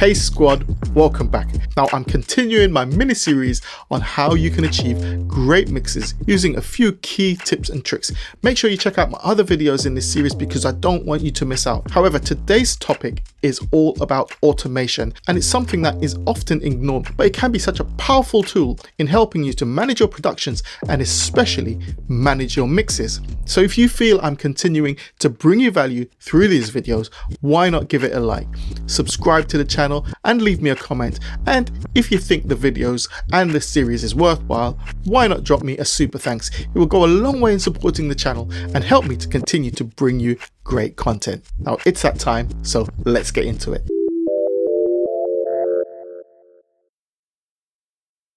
Hey squad, welcome back. Now I'm continuing my mini series on how you can achieve great mixes using a few key tips and tricks. Make sure you check out my other videos in this series because I don't want you to miss out. However, today's topic is all about automation, and it's something that is often ignored, but it can be such a powerful tool in helping you to manage your productions and especially manage your mixes. So if you feel I'm continuing to bring you value through these videos, why not give it a like, subscribe to the channel and leave me a comment, and if you think the videos and this series is worthwhile, why not drop me a super thanks. It will go a long way in supporting the channel and help me to continue to bring you great content. Now it's that time, so let's get into it.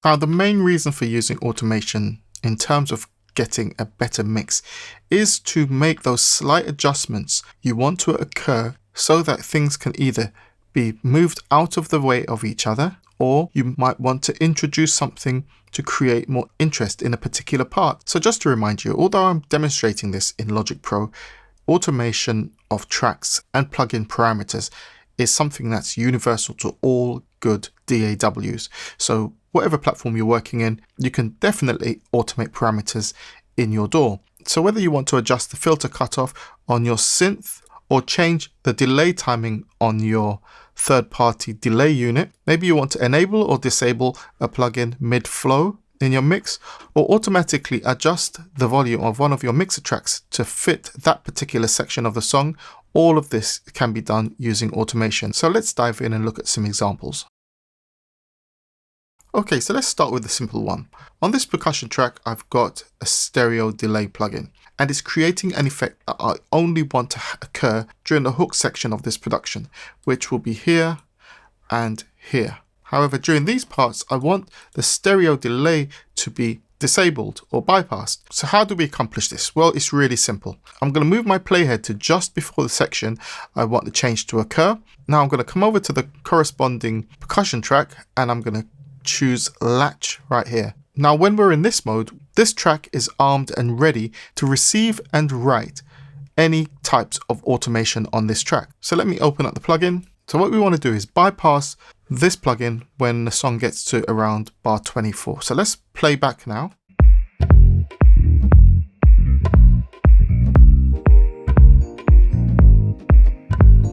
Now the main reason for using automation in terms of getting a better mix is to make those slight adjustments you want to occur so that things can either be moved out of the way of each other, or you might want to introduce something to create more interest in a particular part. So just to remind you, although I'm demonstrating this in Logic Pro, automation of tracks and plugin parameters is something that's universal to all good DAWs. So whatever platform you're working in, you can definitely automate parameters in your DAW. So whether you want to adjust the filter cutoff on your synth or change the delay timing on your third-party delay unit, maybe you want to enable or disable a plugin mid-flow in your mix, or automatically adjust the volume of one of your mixer tracks to fit that particular section of the song. All of this can be done using automation. So let's dive in and look at some examples. Okay, so let's start with the simple one. On this percussion track, I've got a stereo delay plugin, and it's creating an effect that I only want to occur during the hook section of this production, which will be here and here. However, during these parts, I want the stereo delay to be disabled or bypassed. So how do we accomplish this? Well, it's really simple. I'm going to move my playhead to just before the section I want the change to occur. Now I'm going to come over to the corresponding percussion track and I'm going to choose latch right here. Now when we're in this mode, this track is armed and ready to receive and write any types of automation on this track. So let me open up the plugin. So what we want to do is bypass this plugin when the song gets to around bar 24. So let's play back now.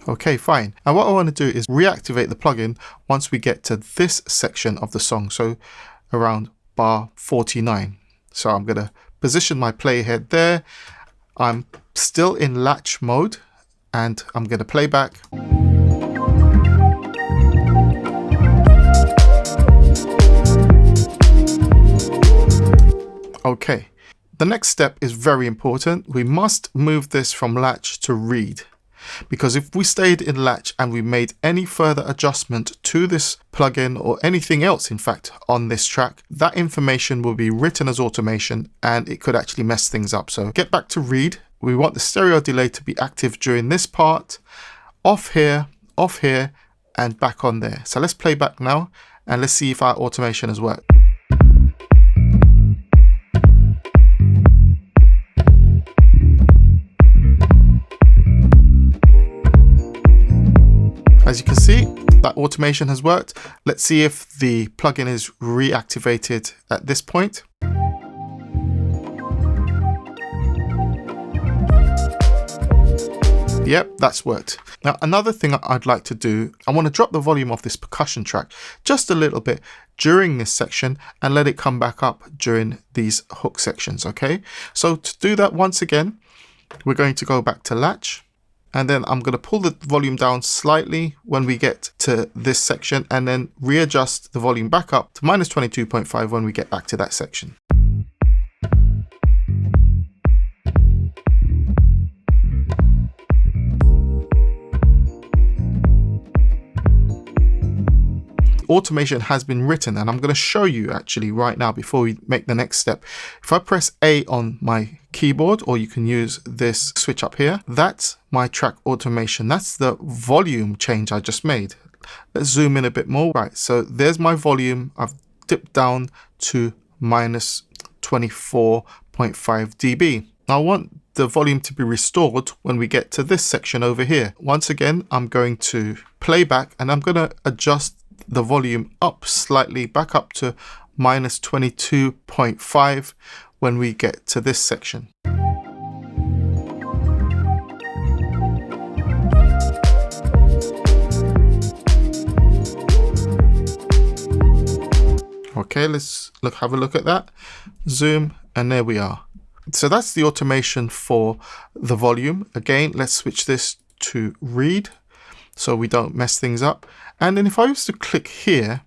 Okay, fine. And what I want to do is reactivate the plugin once we get to this section of the song, so around bar 49. So I'm going to position my playhead there. I'm still in latch mode and I'm going to play back. Okay, the next step is very important. We must move this from latch to read. Because if we stayed in latch and we made any further adjustment to this plugin or anything else, in fact, on this track, that information will be written as automation and it could actually mess things up. So get back to read. We want the stereo delay to be active during this part, off here, and back on there. So let's play back now and let's see if our automation has worked. As you can see, that automation has worked. Let's see if the plugin is reactivated at this point. Yep, that's worked. Now, another thing I'd like to do, I want to drop the volume of this percussion track just a little bit during this section and let it come back up during these hook sections, okay? So to do that, once again, we're going to go back to latch. And then I'm going to pull the volume down slightly when we get to this section and then readjust the volume back up to minus 22.5 when we get back to that section. Automation has been written and I'm going to show you actually right now before we make the next step. If I press A on my keyboard, or you can use this switch up here, that's my track automation. That's the volume change I just made. Let's zoom in a bit more. Right, so there's my volume. I've dipped down to minus 24.5 dB. I want the volume to be restored when we get to this section over here. Once again, I'm going to play back and I'm going to adjust the volume up slightly, back up to minus 22.5 when we get to this section. Okay, let's have a look at that. Zoom, and there we are. So that's the automation for the volume. Again, let's switch this to read so we don't mess things up. And then if I was to click here,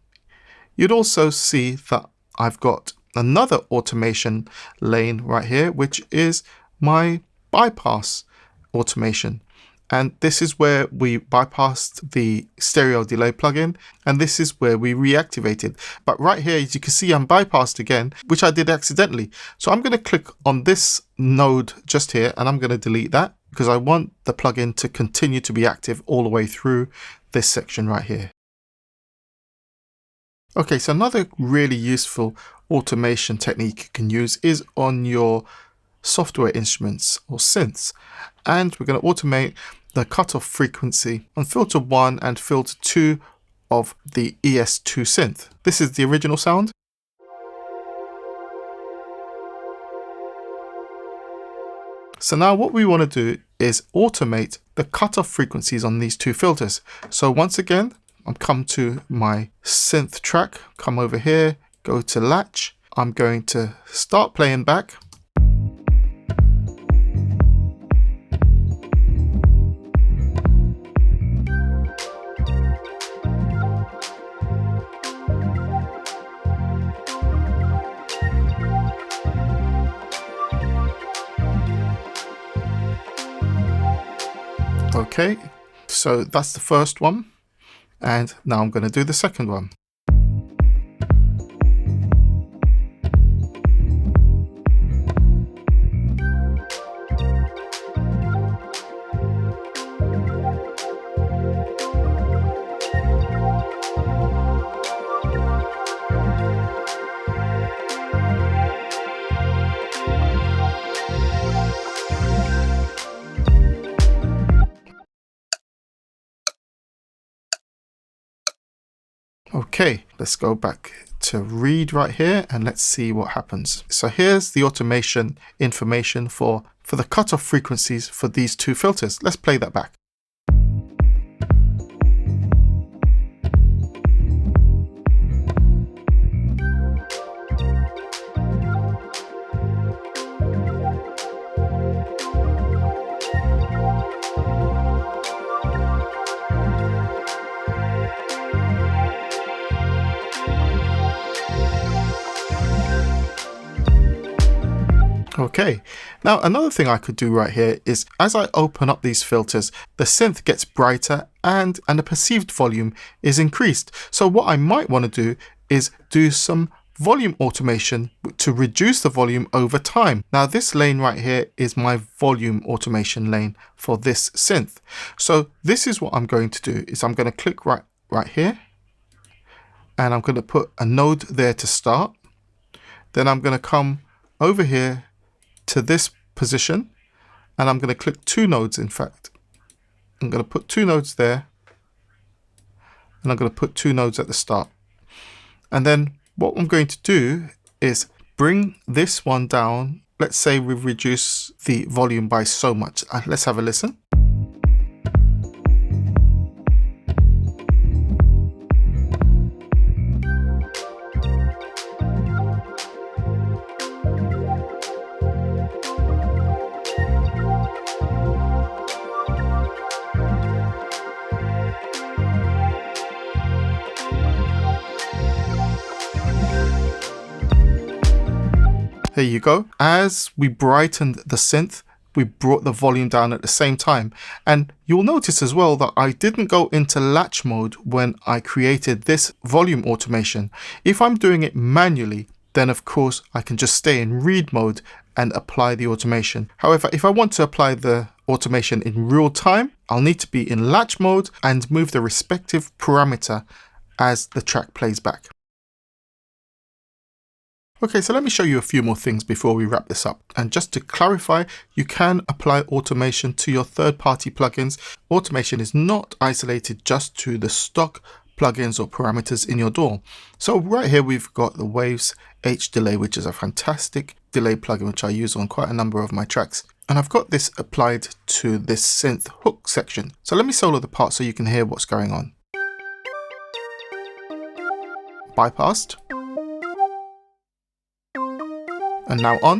you'd also see that I've got another automation lane right here, which is my bypass automation. And this is where we bypassed the stereo delay plugin, and this is where we reactivated. But right here, as you can see, I'm bypassed again, which I did accidentally. So I'm going to click on this node just here, and I'm going to delete that because I want the plugin to continue to be active all the way through this section right here. Okay, so another really useful automation technique you can use is on your software instruments or synths. And we're going to automate the cutoff frequency on filter 1 and filter 2 of the ES2 synth. This is the original sound. So now what we want to do is automate the cutoff frequencies on these two filters. So once again, I'll come to my synth track, come over here, go to latch. I'm going to start playing back. Okay, so that's the first one, and now I'm going to do the second one. Okay, let's go back to read right here and let's see what happens. So here's the automation information for the cutoff frequencies for these two filters. Let's play that back. Okay, now another thing I could do right here is as I open up these filters, the synth gets brighter and the perceived volume is increased. So what I might want to do is do some volume automation to reduce the volume over time. Now this lane right here is my volume automation lane for this synth. So this is what I'm going to do is I'm going to click right here and I'm going to put a node there to start. Then I'm going to come over here to this position and I'm going to click two nodes. In fact, I'm going to put two nodes there and I'm going to put two nodes at the start. And then what I'm going to do is bring this one down. Let's say we've reduced the volume by so much. Let's have a listen. There you go. As we brightened the synth, we brought the volume down at the same time. And you'll notice as well that I didn't go into latch mode when I created this volume automation. If I'm doing it manually, then of course I can just stay in read mode and apply the automation. However, if I want to apply the automation in real time, I'll need to be in latch mode and move the respective parameter as the track plays back. Okay, so let me show you a few more things before we wrap this up. And just to clarify, you can apply automation to your third-party plugins. Automation is not isolated just to the stock plugins or parameters in your DAW. So right here we've got the Waves H delay, which is a fantastic delay plugin which I use on quite a number of my tracks. And I've got this applied to this synth hook section. So let me solo the part so you can hear what's going on. Bypassed. And now on.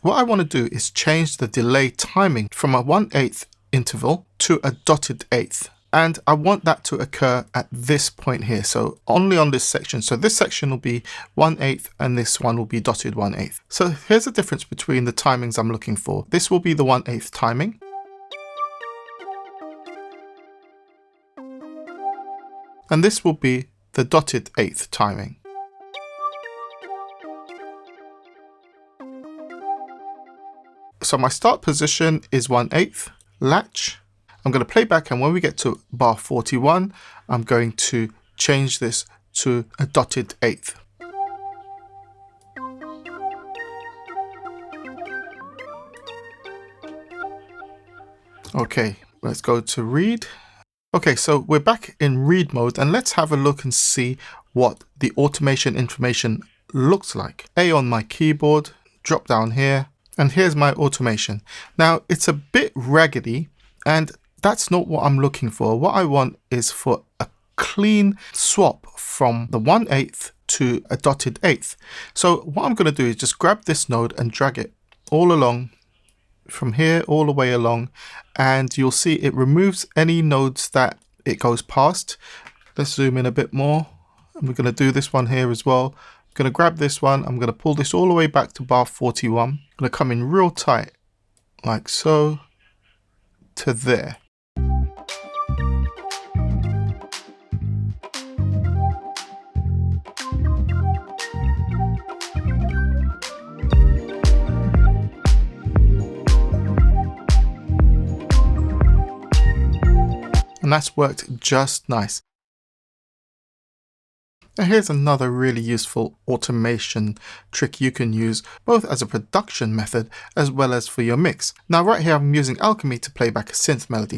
What I want to do is change the delay timing from a 1/8 interval to a dotted eighth. And I want that to occur at this point here. So only on this section. So this section will be 1/8 and this one will be dotted 1/8. So here's the difference between the timings I'm looking for. This will be the 1/8 timing. And this will be the dotted eighth timing. So my start position is 1/8, latch. I'm going to play back, and when we get to bar 41, I'm going to change this to a dotted eighth. Okay, let's go to read. Okay, so we're back in read mode, and let's have a look and see what the automation information looks like. A on my keyboard, drop down here, and here's my automation. Now it's a bit raggedy, and that's not what I'm looking for. What I want is for a clean swap from the 1/8 to a dotted eighth. So what I'm going to do is just grab this node and drag it all along from here all the way along, and you'll see it removes any nodes that it goes past. Let's zoom in a bit more, and we're going to do this one here as well. I'm going to grab this one, I'm going to pull this all the way back to bar 41. I'm going to come in real tight like so to there. And that's worked just nice. Now here's another really useful automation trick you can use both as a production method as well as for your mix. Now right here I'm using Alchemy to play back a synth melody.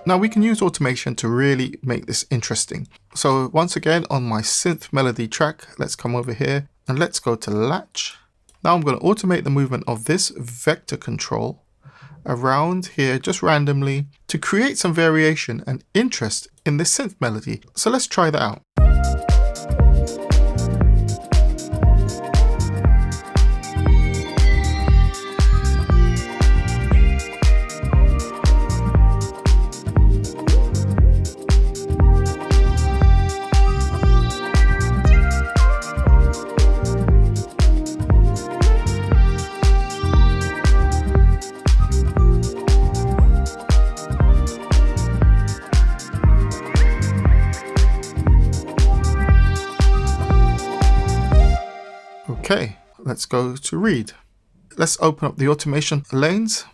Now we can use automation to really make this interesting. So once again on my synth melody track, let's come over here and let's go to latch. Now I'm going to automate the movement of this vector control around here just randomly to create some variation and interest in this synth melody. So let's try that out. Okay, let's go to read. Let's open up the automation lanes.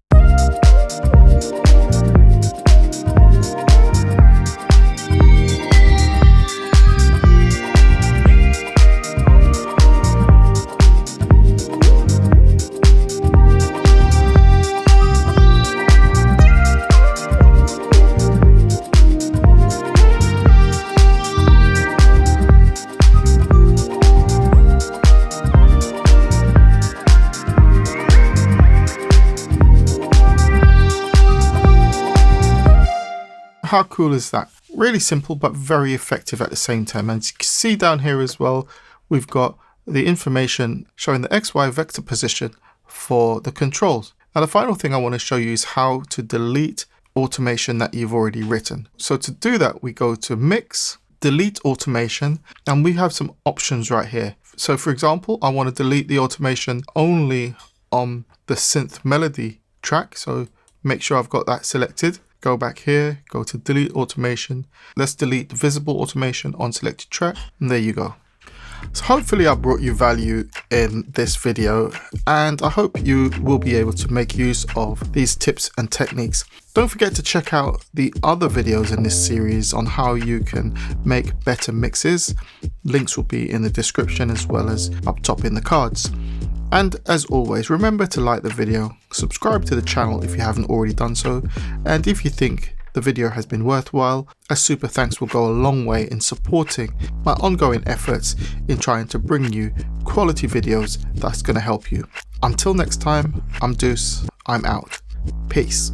How cool is that? Really simple but very effective at the same time. And you can see down here as well, we've got the information showing the XY vector position for the controls. Now the final thing I want to show you is how to delete automation that you've already written. So to do that, we go to Mix, Delete Automation, and we have some options right here. So for example, I want to delete the automation only on the synth melody track. So make sure I've got that selected. Go back here, go to delete automation. Let's delete the visible automation on selected track. And there you go. So hopefully I brought you value in this video, and I hope you will be able to make use of these tips and techniques. Don't forget to check out the other videos in this series on how you can make better mixes. Links will be in the description as well as up top in the cards. And as always, remember to like the video, subscribe to the channel if you haven't already done so, and if you think the video has been worthwhile, a super thanks will go a long way in supporting my ongoing efforts in trying to bring you quality videos that's going to help you. Until next time, I'm Deuce, I'm out. Peace.